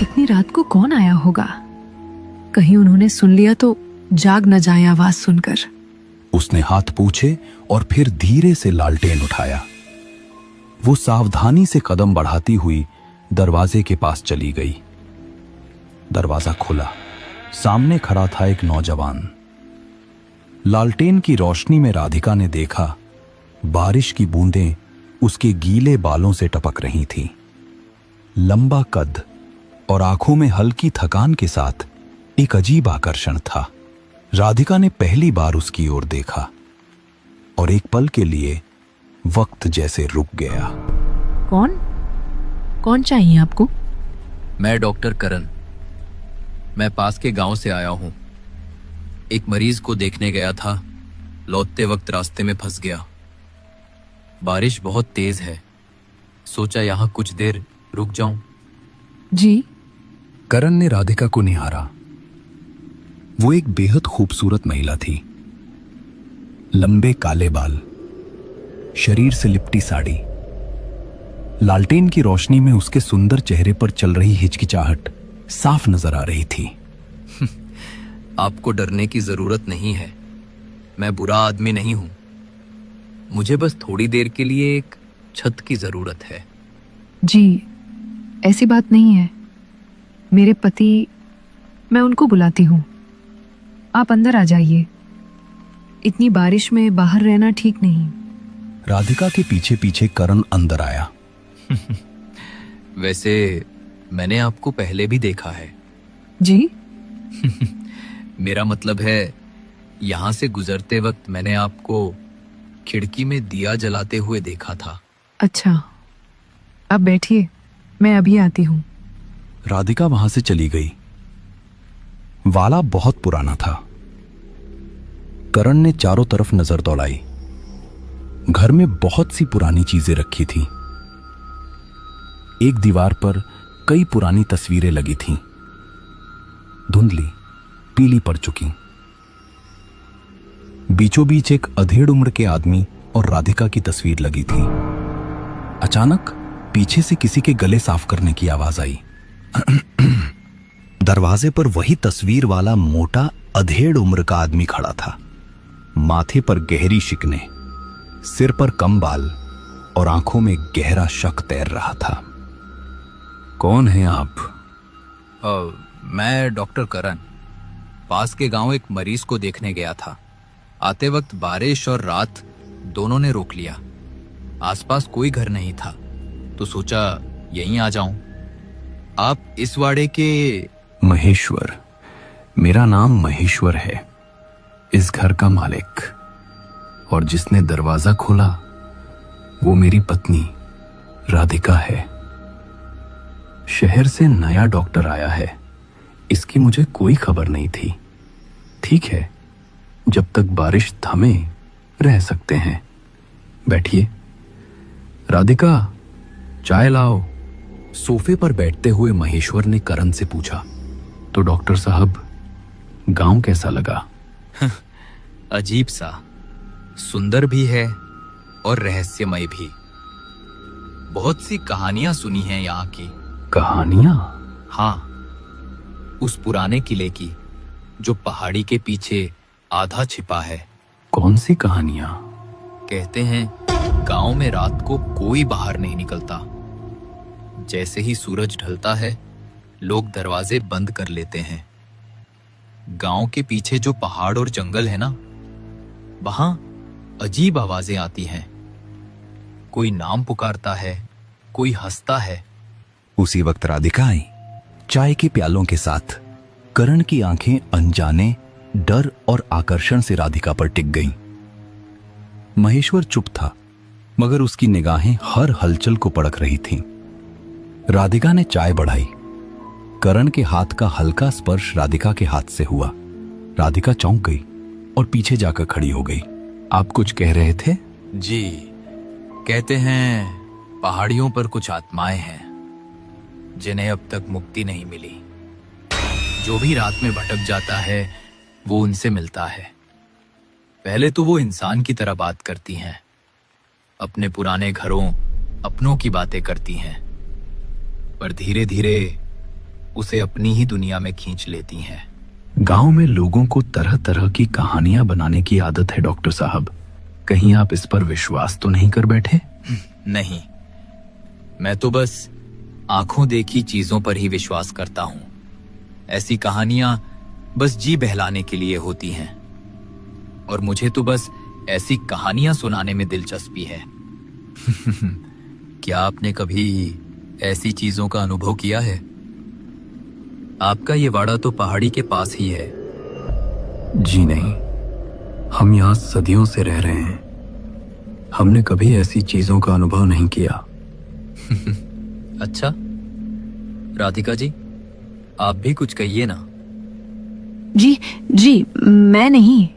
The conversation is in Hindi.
इतनी रात को कौन आया होगा? कहीं उन्होंने सुन लिया तो जाग न जाए आवाज सुनकर। उसने हाथ पूछे और फिर धीरे से लालटेन उठाया। वो सावधानी से कदम बढ़ाती हुई दरवाजे के पास चली गई। दरवाजा खुला। सामने खड़ा था एक नौजवान। लालटेन की रोशनी में राधिका ने देखा बारिश की बूंदें उसके गीले बालों से टपक रही थीं। लंबा कद और आंखों में हल्की थकान के साथ एक अजीब आकर्षण था। राधिका ने पहली बार उसकी ओर देखा और एक पल के लिए वक्त जैसे रुक गया। कौन चाहिए आपको? मैं डॉक्टर करण। मैं पास के गांव से आया हूं। एक मरीज को देखने गया था, लौटते वक्त रास्ते में फंस गया। बारिश बहुत तेज है, सोचा यहां कुछ देर रुक जाऊं। जी। करण ने राधिका को निहारा। वो एक बेहद खूबसूरत महिला थी। लंबे काले बाल, शरीर से लिपटी साड़ी। लालटेन की रोशनी में उसके सुंदर चेहरे पर चल रही हिचकिचाहट साफ नजर आ रही थी। आपको डरने की जरूरत नहीं है। मैं बुरा आदमी नहीं हूं। मुझे बस थोड़ी देर के लिए एक छत की जरूरत है। जी, ऐसी बात नहीं है। मेरे पति, मैं उनको बुलाती हूँ। आप अंदर आ जाइए। इतनी बारिश में बाहर रहना ठीक नहीं। राधिका के पीछे पीछे करण अंदर आया। वैसे मैंने आपको पहले भी देखा है। जी? मेरा मतलब है, यहां से गुजरते वक्त मैंने आपको खिड़की में दिया जलाते हुए देखा था। अच्छा, आप बैठिए, मैं अभी आती हूँ। राधिका वहां से चली गई। वाला बहुत पुराना था। करण ने चारों तरफ नजर दौड़ाई। घर में बहुत सी पुरानी चीजें रखी थीं। एक दीवार पर कई पुरानी तस्वीरें लगी थीं, धुंधली, पीली पड़ चुकी। बीचों बीच एक अधेड़ उम्र के आदमी और राधिका की तस्वीर लगी थी। अचानक पीछे से किसी के गले साफ करने की आवाज आई। दरवाजे पर वही तस्वीर वाला मोटा अधेड़ उम्र का आदमी खड़ा था। माथे पर गहरी शिकने, सिर पर कम बाल और आंखों में गहरा शक तैर रहा था। कौन हैं आप? मैं डॉक्टर करण। पास के गांव एक मरीज को देखने गया था। आते वक्त बारिश और रात दोनों ने रोक लिया। आसपास कोई घर नहीं था, तो सोचा यहीं आ जाऊं। आप इस वाड़े के? महेश्वर। मेरा नाम महेश्वर है, इस घर का मालिक। और जिसने दरवाजा खोला वो मेरी पत्नी राधिका है। शहर से नया डॉक्टर आया है, इसकी मुझे कोई खबर नहीं थी। ठीक है, जब तक बारिश थमे रह सकते हैं। बैठिए। राधिका, चाय लाओ। सोफे पर बैठते हुए महेश्वर ने करण से पूछा, तो डॉक्टर साहब, गांव कैसा लगा? अजीब सा, सुंदर भी है और रहस्यमय भी। बहुत सी कहानियां सुनी हैं यहाँ की। कहानियां? हाँ, उस पुराने किले की जो पहाड़ी के पीछे आधा छिपा है। कौन सी कहानियां? कहते हैं गांव में रात को कोई बाहर नहीं निकलता। जैसे ही सूरज ढलता है, लोग दरवाजे बंद कर लेते हैं। गांव के पीछे जो पहाड़ और जंगल है ना, वहां अजीब आवाजें आती हैं। कोई नाम पुकारता है, कोई हंसता है। उसी वक्त राधिका आई, चाय के प्यालों के साथ। करण की आंखें अनजाने डर और आकर्षण से राधिका पर टिक गईं। महेश्वर चुप था, मगर उसकी निगाहें हर हलचल को परख रही थीं। राधिका ने चाय बढ़ाई। करण के हाथ का हल्का स्पर्श राधिका के हाथ से हुआ। राधिका चौंक गई और पीछे जाकर खड़ी हो गई। आप कुछ कह रहे थे? जी, कहते हैं पहाड़ियों पर कुछ आत्माएं हैं जिन्हें अब तक मुक्ति नहीं मिली। जो भी रात में भटक जाता है वो उनसे मिलता है। पहले तो वो इंसान की तरह बात करती हैं, अपने पुराने घरों, अपनों की बातें करती हैं, पर धीरे धीरे उसे अपनी ही दुनिया में खींच लेती हैं। गांव में लोगों को तरह तरह की कहानियां बनाने की आदत है डॉक्टर साहब। कहीं आप इस पर विश्वास तो नहीं कर बैठे? नहीं, मैं तो बस आंखों देखी चीजों पर ही विश्वास करता हूं। ऐसी कहानियां बस जी बहलाने के लिए होती हैं, और मुझे तो बस ऐसी कहानियां सुनाने में दिलचस्पी है। क्या आपने कभी ऐसी चीजों का अनुभव किया है? आपका ये वाड़ा तो पहाड़ी के पास ही है। जी नहीं, हम यहाँ सदियों से रह रहे हैं। हमने कभी ऐसी चीजों का अनुभव नहीं किया। अच्छा, राधिका जी, आप भी कुछ कहिए ना। जी जी, मैं नहीं।